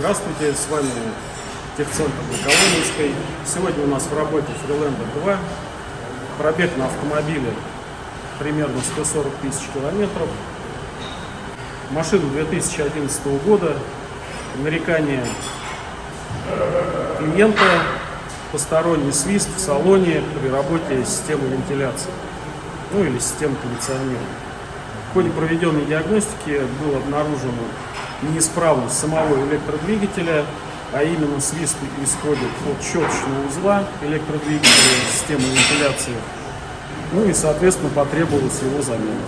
Здравствуйте, с вами техцентр на Коломенской. Сегодня у нас в работе Freelander 2. Пробег на автомобиле примерно 140 тысяч километров. Машина 2011 года. Нарекания клиента: посторонний свист в салоне при работе системы вентиляции, или системы кондиционирования. В ходе проведенной диагностики было обнаружено неисправность самого электродвигателя, а именно свист исходит от щеточного узла электродвигателя системы вентиляции, и, соответственно, потребовалась его замена.